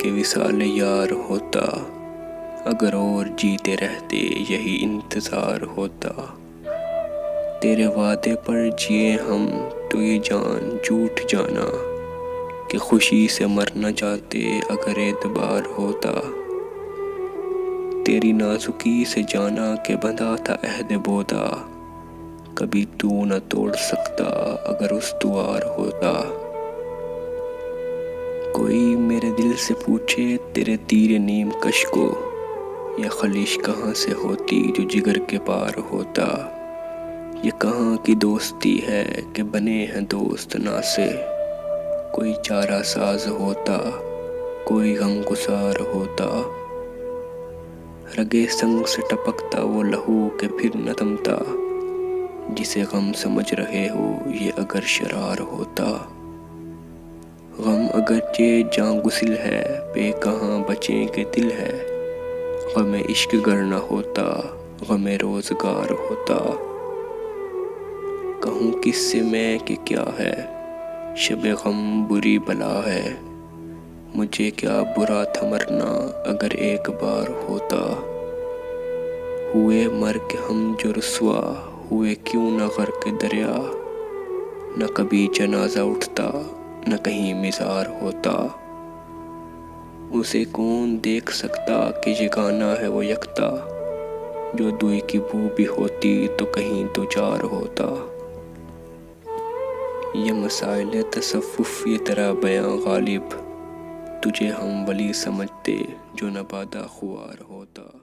کہ وصال یار ہوتا، اگر اور جیتے رہتے یہی انتظار ہوتا۔ تیرے وعدے پر جیے ہم تو یہ جان جھوٹ جانا، کہ خوشی سے مرنا چاہتے اگر اعتبار ہوتا۔ تیری نازکی سے جانا کہ بندھا تھا عہد بودا، کبھی تو نہ توڑ سکتا اگر استوار ہوتا۔ کوئی میرے دل سے پوچھے تیرے تیر نیم کش کو، یہ خلش کہاں سے ہوتی جو جگر کے پار ہوتا۔ یہ کہاں کی دوستی ہے کہ بنے ہیں دوست نا سے، کوئی چارہ ساز ہوتا، کوئی غم گسار ہوتا۔ رگے سنگ سے ٹپکتا وہ لہو کہ پھر نہ تھمتا، جسے غم سمجھ رہے ہو یہ اگر شرار ہوتا۔ غم اگرچہ جاں گسل ہے پہ کہاں بچیں کہ دل ہے، غم عشق گر نہ ہوتا غم روزگار ہوتا۔ کہوں کس سے میں کہ کیا ہے شب غم بری بلا ہے، مجھے کیا برا تھا مرنا اگر ایک بار ہوتا۔ ہوئے مر کے ہم جو رسوا ہوئے کیوں نہ غرق دریا، نہ کبھی جنازہ اٹھتا نہ کہیں مزار ہوتا۔ اسے کون دیکھ سکتا کہ یگانہ ہے وہ یکتا، جو دوئی کی بو بھی ہوتی تو کہیں دو چار ہوتا۔ یہ مسائل تصوف یہ تیرا بیاں غالب، تجھے ہم ولی سمجھتے جو نبادہ خوار ہوتا۔